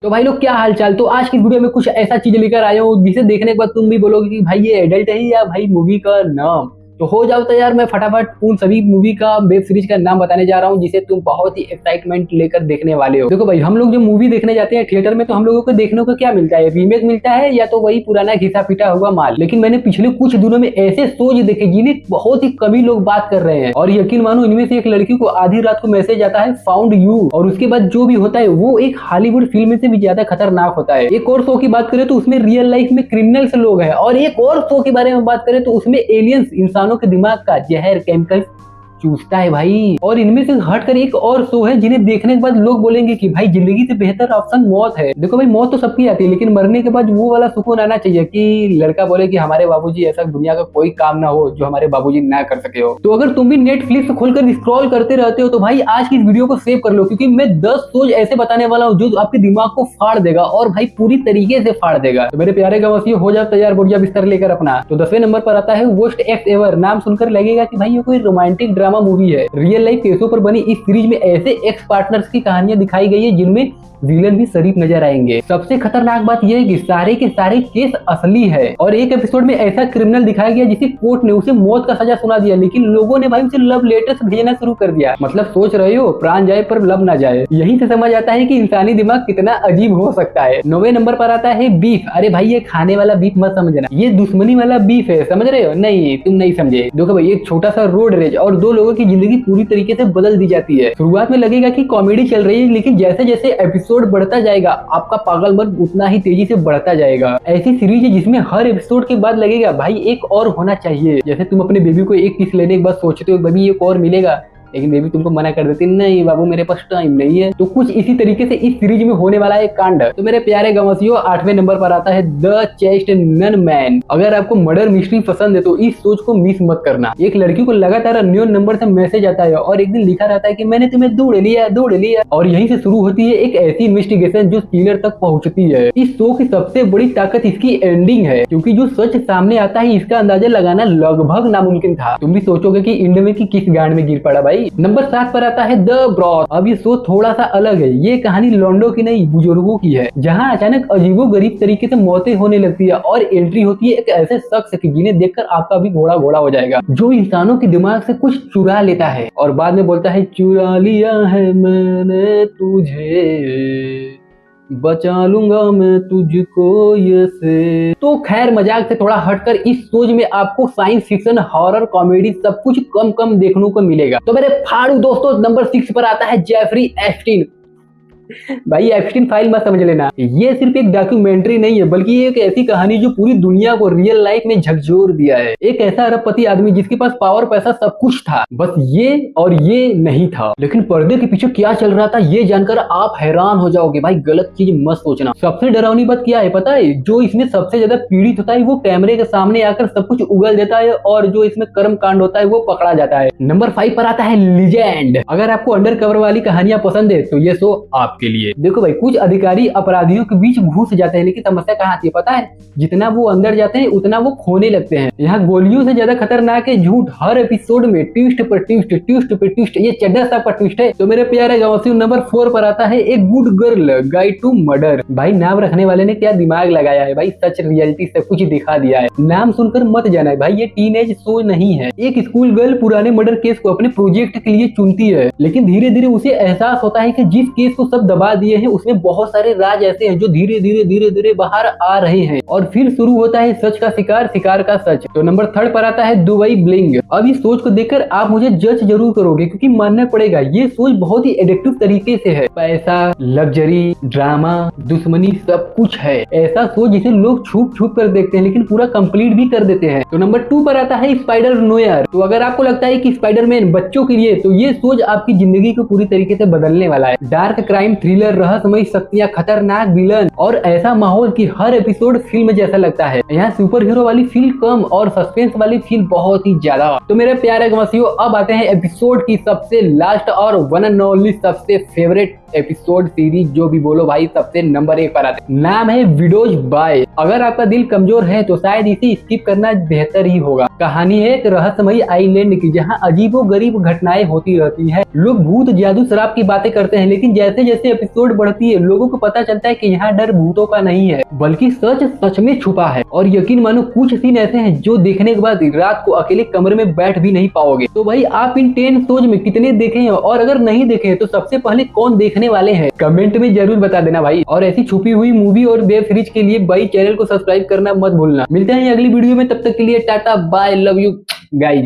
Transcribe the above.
तो भाई लोग क्या हाल चाल। तो आज की वीडियो में कुछ ऐसा चीज लेकर आया हूँ जिसे देखने के बाद तुम भी बोलोगे कि भाई ये एडल्ट है या भाई मूवी का नाम। तो हो जाओ तैयार, मैं फटाफट उन सभी मूवी का वेब सीरीज का नाम बताने जा रहा हूँ जिसे तुम बहुत ही एक्साइटमेंट लेकर देखने वाले हो। देखो भाई, हम लोग जो मूवी देखने जाते हैं थिएटर में, तो हम लोगों को देखने को क्या मिलता है? रीमेक मिलता है या तो वही पुराना घिसा पिटा हुआ माल। लेकिन मैंने पिछले कुछ दिनों में ऐसे शोज देखे जिन्हें बहुत ही कमी लोग बात कर रहे हैं, और यकीन मानो इनमें से एक लड़की को आधी रात को मैसेज आता है फाउंड यू, और उसके बाद जो भी होता है वो एक हॉलीवुड फिल्म से भी ज्यादा खतरनाक होता है। एक और शो की बात करें तो उसमें रियल लाइफ में क्रिमिनल्स लोग हैं, और एक और शो के बारे में बात करें तो उसमें एलियंस इंसानों के दिमाग का जहर केमिकल चूसता है भाई। और इनमें से हटकर एक और शो है जिन्हें देखने के बाद लोग बोलेंगे कि भाई जिंदगी से बेहतर ऑप्शन मौत है। देखो भाई, मौत तो सबकी आती है, लेकिन मरने के बाद वो वाला सुकून आना चाहिए कि लड़का बोले कि हमारे बाबूजी ऐसा दुनिया का कोई काम ना हो जो हमारे बाबूजी ना कर सके हो। तो अगर तुम भी नेटफ्लिक्स खोलकर स्क्रॉल करते रहते हो तो भाई आज की इस वीडियो को सेव कर लो, क्योंकि मैं 10 शोज ऐसे बताने वाला हूँ जो आपके दिमाग को फाड़ देगा, और भाई पूरी तरीके से फाड़ देगा। तो मेरे प्यारे गवासियों, हो जाओ तैयार, बढ़िया बिस्तर लेकर अपना। तो 10वें नंबर पर आता है वर्स्ट एक्स एवर। नाम सुनकर लगेगा कि भाई ये कोई रोमांटिक ड्रामा मूवी है। रियल लाइफ केसों पर बनी इस सीरीज में ऐसे एक्स पार्टनर्स की कहानियां दिखाई गई है जिनमें विलन भी शरीफ नजर आएंगे। सबसे खतरनाक बात यह है कि सारे के सारे केस असली है, और एक एपिसोड में ऐसा क्रिमिनल दिखाया गया जिसे कोर्ट ने उसे मौत का सजा सुना दिया, लेकिन लोगों ने भाई उसे लव लेटर्स भेजना शुरू कर दिया। मतलब सोच रहे हो, प्राण जाए पर लव ना जाए। यहीं से समझ आता है कि इंसानी दिमाग कितना अजीब हो सकता है। 9वें नंबर पर आता है बीफ। अरे भाई, ये खाने वाला बीफ मत समझना, ये दुश्मनी वाला बीफ है, समझ रहे हो? नहीं, तुम नहीं समझे। देखो भाई, एक छोटा सा रोड रेज और दो लोगों की जिंदगी पूरी तरीके से बदल दी जाती है। शुरुआत में लगेगा कि कॉमेडी चल रही है, लेकिन जैसे जैसे एपिसोड बढ़ता जाएगा आपका पागलपन उतना ही तेजी से बढ़ता जाएगा। ऐसी सीरीज है जिसमें हर एपिसोड के बाद लगेगा भाई एक और होना चाहिए। जैसे तुम अपने बेबी को एक किस लेने के बाद सोचते हो बेबी एक और मिलेगा, लेकिन बेबी तुमको मना कर देती, नहीं बाबू मेरे पास टाइम नहीं है। तो कुछ इसी तरीके से इस सीरीज में होने वाला है कांड। तो मेरे प्यारे गवासियों, 8वें नंबर पर आता है द चेस्ट नन मैन। अगर आपको मर्डर मिस्ट्री पसंद है तो इस सोच को मिस मत करना। एक लड़की को लगातार अननोन नंबर से मैसेज आता है और एक दिन लिखा रहता है कि मैंने तुम्हें ढूंढ लिया, और यहीं से शुरू होती है एक ऐसी इन्वेस्टिगेशन जो किलर तक पहुंचती है। इस शो की सबसे बड़ी ताकत इसकी एंडिंग है, क्योंकि जो सच सामने आता है इसका अंदाजा लगाना लगभग नामुमकिन था। तुम भी सोचोगे कि इंड में किस गांड में गिर पड़ा भाई। नंबर 7 पर आता है द ब्रॉथ। अब ये शो थोड़ा सा अलग है। ये कहानी लॉन्डो की नहीं, बुजुर्गों की है, जहां अचानक अजीबोगरीब तरीके से मौतें होने लगती है, और एंट्री होती है एक ऐसे शख्स की जिन्हें देखकर आपका भी घोड़ा घोड़ा हो जाएगा, जो इंसानों के दिमाग से कुछ चुरा लेता है और बाद में बोलता है चुरा लिया है मैंने तुझे, बचा लूंगा मैं तुझको ये से। तो खैर, मजाक से थोड़ा हटकर इस सोच में आपको साइंस फिक्शन, हॉरर, कॉमेडी सब कुछ कम कम देखने को मिलेगा। तो मेरे फाड़ू दोस्तों, नंबर 6 पर आता है जेफरी एप्स्टीन। भाई एप्स्टीन फाइल मत समझ लेना, ये सिर्फ एक डॉक्यूमेंट्री नहीं है, बल्कि एक ऐसी कहानी जो पूरी दुनिया को रियल लाइफ में झकझोर दिया है। एक ऐसा अरबपति आदमी जिसके पास पावर, पैसा सब कुछ था, बस ये और ये नहीं था। लेकिन पर्दे के पीछे क्या चल रहा था ये जानकर आप हैरान हो जाओगे। भाई गलत चीज मत सोचना। सबसे डरावनी बात क्या है पता है? जो इसमें सबसे ज्यादा पीड़ित होता है वो कैमरे के सामने आकर सब कुछ उगल देता है, और जो इसमें कर्म कांड होता है वो पकड़ा जाता है। नंबर 5 पर आता है लीजेंड। अगर आपको अंडर कवर वाली कहानियां पसंद है तो ये शो आप के लिए। देखो भाई, कुछ अधिकारी अपराधियों के बीच घुस जाते हैं, लेकिन समस्या कहाँ आती है पता है? जितना वो अंदर जाते हैं उतना वो खोने लगते हैं। यहाँ गोलियों से ज्यादा खतरनाक है झूठ। हर एपिसोड में ट्विस्ट पर ट्विस्ट, ट्विस्ट पर ट्विस्ट, ये चड्डा सा पर ट्विस्ट है। तो मेरे प्यारे गवासियों, नंबर 4 पर आता है एक good girl guide to murder. भाई नाम रखने वाले ने क्या दिमाग लगाया है भाई, सच रियलिटी सब कुछ दिखा दिया है। नाम सुनकर मत जाना है भाई, ये टीनेज शो नहीं है। एक स्कूल गर्ल पुराने मर्डर केस को अपने प्रोजेक्ट के लिए चुनती है, लेकिन धीरे धीरे उसे एहसास होता है कि जिस केस को सब दबा दिए हैं उसमें बहुत सारे राज ऐसे हैं जो धीरे धीरे बाहर आ रहे हैं, और फिर शुरू होता है सच का शिकार, शिकार का सच। तो नंबर 3 पर आता है दुबई ब्लिंग। अब इस सोच को देखकर आप मुझे जज जरूर करोगे, क्योंकि मानना पड़ेगा ये सोच बहुत ही एडिक्टिव तरीके से है। पैसा, लग्जरी, ड्रामा, दुश्मनी सब कुछ है। ऐसा सोच जिसे लोग छुप छुप कर देखते हैं लेकिन पूरा कंप्लीट भी कर देते हैं। तो नंबर 2 पर आता है स्पाइडर नोयर। तो अगर आपको लगता है कि स्पाइडरमैन बच्चों के लिए, तो ये सोच आपकी जिंदगी को पूरी तरीके से बदलने वाला है। डार्क क्राइम थ्रिलर, रहस्यमय शक्तियां, खतरनाक विलन, और ऐसा माहौल कि हर एपिसोड फिल्म जैसा लगता है। यहाँ सुपर हीरो वाली फील कम और सस्पेंस वाली फील बहुत ही ज्यादा। तो मेरे प्यारे गवासियों, अब आते हैं एपिसोड की सबसे लास्ट और वन एंड ओनली सबसे फेवरेट एपिसोड सीरीज जो भी बोलो भाई सबसे नंबर 1 पर आते हैं। नाम है विडोज बाय। अगर आपका दिल कमजोर है तो शायद इसे स्किप करना बेहतर ही होगा। कहानी है एक रहस्यमयी आइलैंड की, जहाँ अजीबोगरीब घटनाएं होती रहती है। लोग भूत, जादू, शराब की बातें करते हैं, लेकिन जैसे जैसे एपिसोड बढ़ती है लोगों को पता चलता है कि यहाँ डर भूतों का नहीं है बल्कि सच सच में छुपा है। और यकीन मानो कुछ सीन ऐसे हैं जो देखने के बाद रात को अकेले कमरे में बैठ भी नहीं पाओगे। तो भाई आप इन 10 शोज में कितने देखे हैं, और अगर नहीं देखे हैं तो सबसे पहले कौन देखने वाले हैं कमेंट में जरूर बता देना भाई। और ऐसी छुपी हुई मूवी और वेब सीरीज के लिए भाई चैनल को सब्सक्राइब करना मत भूलना। मिलते हैं अगली वीडियो में, तब तक के लिए tata bye, love you guys.